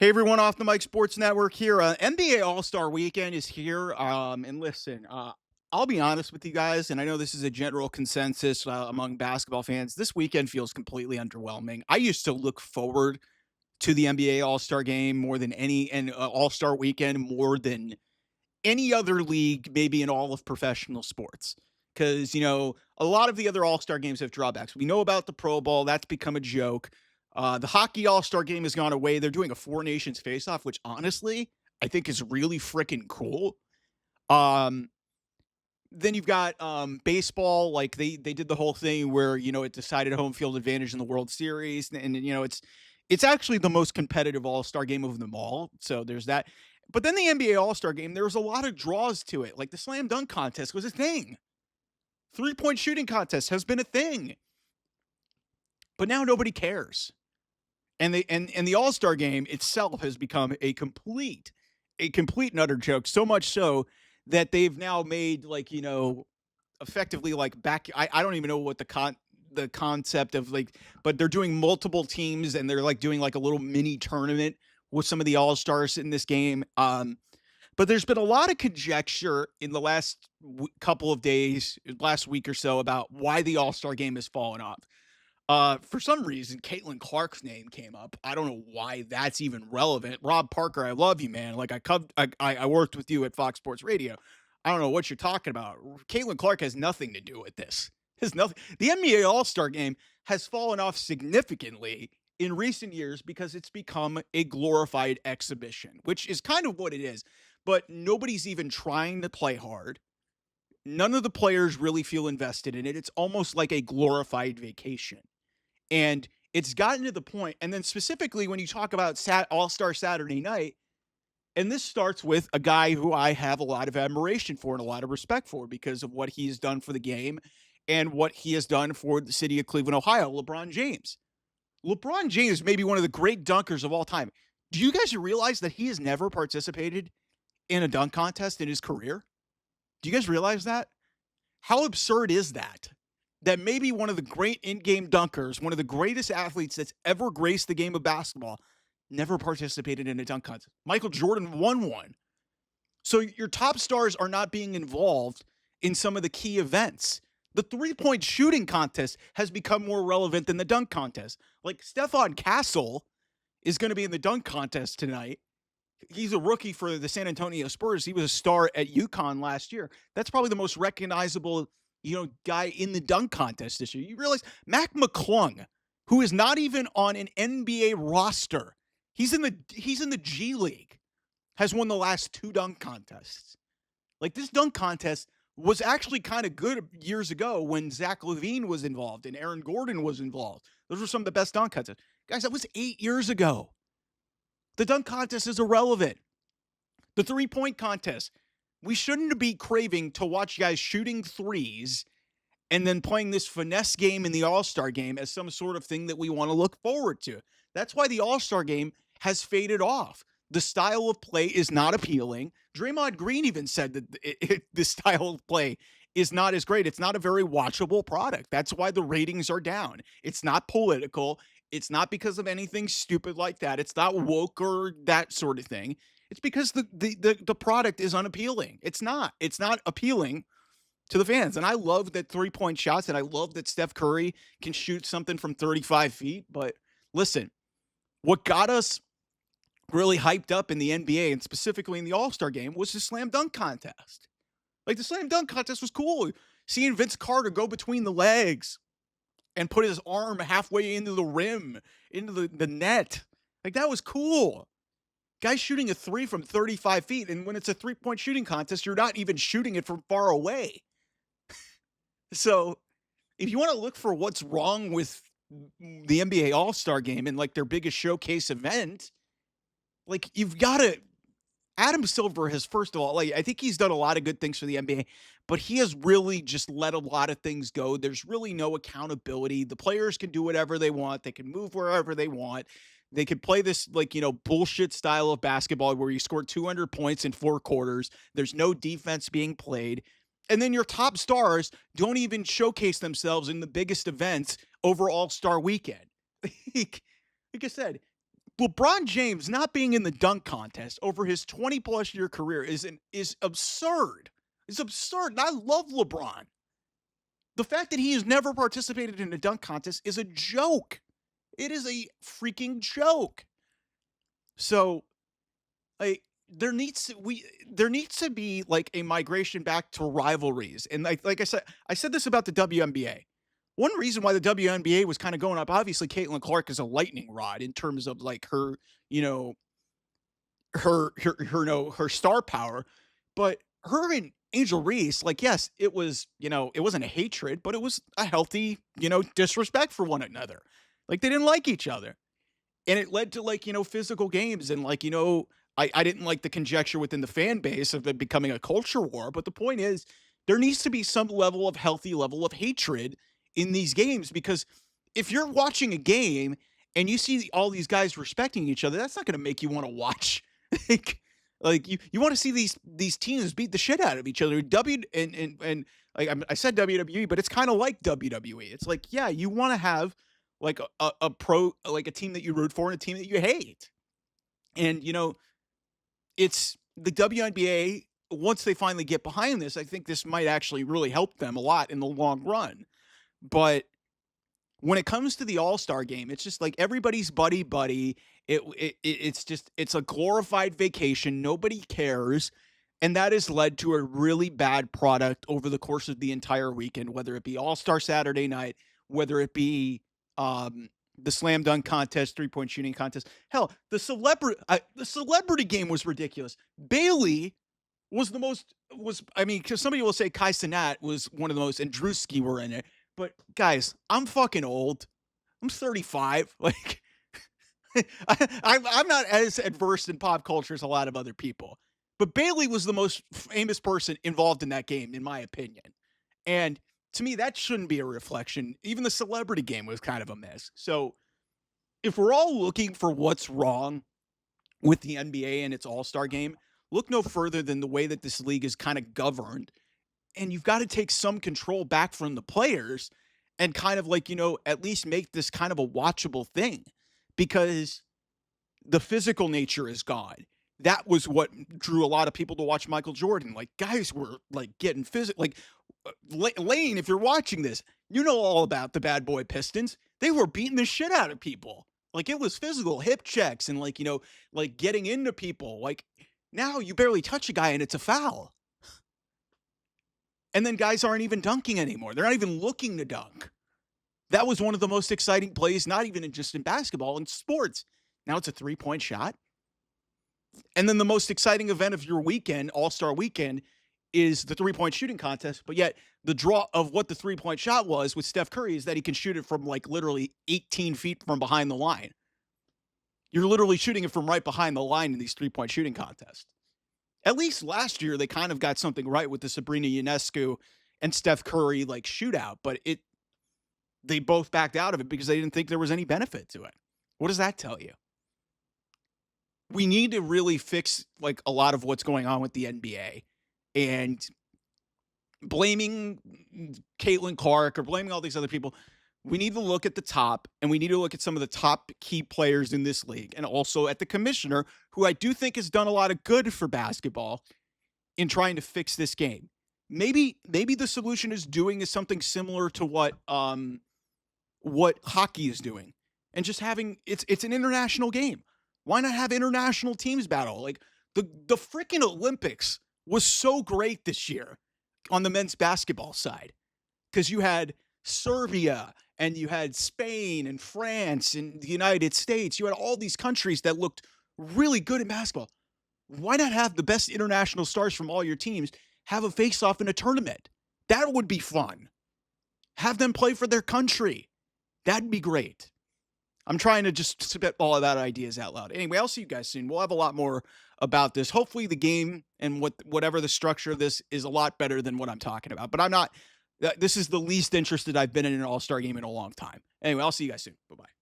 Hey everyone, off the Mike Sports Network here. NBA All Star Weekend is here. And listen, I'll be honest with you guys, and I know this is a general consensus among basketball fans. This weekend feels completely underwhelming. I used to look forward to the NBA All Star Game more than any, and All Star Weekend more than any other league, maybe in all of professional sports. Because, a lot of the other All Star games have drawbacks. We know about the Pro Bowl, that's become a joke. The hockey All Star game has gone away. They're doing a Four Nations face off, which honestly, I think is really freaking cool. Um, then you've got baseball, like they did the whole thing where it decided home field advantage in the World Series, and it's actually the most competitive All Star game of them all. So there's that. But then the NBA All Star game, there was a lot of draws to it. Like the slam dunk contest was a thing. 3-point shooting contest has been a thing. But now nobody cares. And the All Star game itself has become a complete and utter joke. So much so that they've now made effectively like back. I don't even know what the concept of but they're doing multiple teams and they're like doing like a little mini tournament with some of the all stars in this game. But there's been a lot of conjecture in the last couple of days, last week or so, about why the All Star game has fallen off. For some reason, Caitlin Clark's name came up. I don't know why that's even relevant. Rob Parker, I love you, man. Like I worked with you at Fox Sports Radio. I don't know what you're talking about. Caitlin Clark has nothing to do with this. Has nothing. The NBA All Star Game has fallen off significantly in recent years because it's become a glorified exhibition, which is kind of what it is. But nobody's even trying to play hard. None of the players really feel invested in it. It's almost like a glorified vacation. And it's gotten to the point, and then specifically when you talk about All-Star Saturday night, and this starts with a guy who I have a lot of admiration for and a lot of respect for because of what he has done for the game and what he has done for the city of Cleveland, Ohio, LeBron James. LeBron James may be one of the great dunkers of all time. Do you guys realize that he has never participated in a dunk contest in his career? Do you guys realize that? How absurd is that? That maybe one of the great in-game dunkers, one of the greatest athletes that's ever graced the game of basketball, never participated in a dunk contest. Michael Jordan won one. So your top stars are not being involved in some of the key events. The three-point shooting contest has become more relevant than the dunk contest. Like Stephon Castle is going to be in the dunk contest tonight. He's a rookie for the San Antonio Spurs. He was a star at UConn last year. That's probably the most recognizable, guy in the dunk contest this year. You realize Mac McClung, who is not even on an NBA roster, he's in the G League, has won the last two dunk contests. Like this dunk contest was actually kind of good years ago when Zach LaVine was involved and Aaron Gordon was involved. Those were some of the best dunk contests. Guys, that was 8 years ago. The dunk contest is irrelevant. The three-point contest. We shouldn't be craving to watch guys shooting threes and then playing this finesse game in the All-Star game as some sort of thing that we want to look forward to. That's why the All-Star game has faded off. The style of play is not appealing. Draymond Green even said that the style of play is not as great. It's not a very watchable product. That's why the ratings are down. It's not political. It's not because of anything stupid like that. It's not woke or that sort of thing. It's because the product is unappealing. It's not. It's not appealing to the fans. And I love that 3-point shots, and I love that Steph Curry can shoot something from 35 feet. But listen, what got us really hyped up in the NBA and specifically in the All-Star game was the slam dunk contest. Like the slam dunk contest was cool. Seeing Vince Carter go between the legs and put his arm halfway into the rim, into the net. Like that was cool. Guys shooting a three from 35 feet. And when it's a 3-point shooting contest, you're not even shooting it from far away. So if you want to look for what's wrong with the NBA All-Star game and like their biggest showcase event, like you've got to Adam Silver has, first of all, like I think he's done a lot of good things for the NBA, but he has really just let a lot of things go. There's really no accountability. The players can do whatever they want. They can move wherever they want. They could play this bullshit style of basketball where you score 200 points in 4 quarters. There's no defense being played. And then your top stars don't even showcase themselves in the biggest events over All-Star weekend. Like I said, LeBron James not being in the dunk contest over his 20+ year career is absurd. It's absurd. And I love LeBron. The fact that he has never participated in a dunk contest is a joke. It is a freaking joke. So, like, there needs to be like a migration back to rivalries. And like I said this about the WNBA. One reason why the WNBA was kind of going up, obviously Caitlin Clark is a lightning rod in terms of like her, you know, her star power, but her and Angel Reese, like, yes, it was, it wasn't a hatred, but it was a healthy, disrespect for one another. Like they didn't like each other. And it led to like, physical games and like, I didn't like the conjecture within the fan base of it becoming a culture war. But the point is, there needs to be some level of healthy level of hatred in these games because if you're watching a game and you see all these guys respecting each other, that's not going to make you want to watch. like, you want to see these teams beat the shit out of each other. And like I said WWE, but it's kind of like WWE. It's like, yeah, you want to have like a pro, like a team that you root for and a team that you hate. And it's the WNBA. Once they finally get behind this, I think this might actually really help them a lot in the long run. But when it comes to the All-Star game, it's just like everybody's buddy. It's a glorified vacation. Nobody cares. And that has led to a really bad product over the course of the entire weekend, whether it be All-Star Saturday night, whether it be the slam dunk contest, 3-point shooting contest. Hell, the celebrity game was ridiculous. Bailey was because somebody will say Kai Cenat was one of the most, and Drewski were in it. But guys, I'm fucking old. I'm 35. Like, I'm not as adverse in pop culture as a lot of other people. But Bailey was the most famous person involved in that game, in my opinion. And to me, that shouldn't be a reflection. Even the celebrity game was kind of a mess. So if we're all looking for what's wrong with the NBA and its All-Star game, look no further than the way that this league is kind of governed. And you've got to take some control back from the players and kind of like, at least make this kind of a watchable thing because the physical nature is gone. That was what drew a lot of people to watch Michael Jordan. Like guys were like getting physical. Like Lane, if you're watching this, you know all about the bad boy Pistons. They were beating the shit out of people. Like it was physical hip checks and like, like getting into people. Like now you barely touch a guy and it's a foul. And then guys aren't even dunking anymore. They're not even looking to dunk. That was one of the most exciting plays, not even just in basketball, in sports. Now it's a 3-point shot. And then the most exciting event of your weekend, All-Star weekend, is the 3-point shooting contest. But yet the draw of what the 3-point shot was with Steph Curry is that he can shoot it from like literally 18 feet from behind the line. You're literally shooting it from right behind the line in these 3-point shooting contests. At least last year, they kind of got something right with the Sabrina Ionescu and Steph Curry like shootout, but they both backed out of it because they didn't think there was any benefit to it. What does that tell you? We need to really fix like a lot of what's going on with the NBA, and blaming Caitlin Clark or blaming all these other people. We need to look at the top, and we need to look at some of the top key players in this league, and also at the commissioner, who I do think has done a lot of good for basketball in trying to fix this game. Maybe the solution is doing is something similar to what hockey is doing, and just having it's an international game. Why not have international teams battle? Like the freaking Olympics was so great this year on the men's basketball side because you had Serbia and you had Spain and France and the United States. You had all these countries that looked really good in basketball. Why not have the best international stars from all your teams have a face-off in a tournament? That would be fun. Have them play for their country. That'd be great. I'm trying to just spitball all that ideas out loud. Anyway, I'll see you guys soon. We'll have a lot more about this. Hopefully the game and whatever the structure of this is a lot better than what I'm talking about. But I'm not. This is the least interested I've been in an All-Star game in a long time. Anyway, I'll see you guys soon. Bye-bye.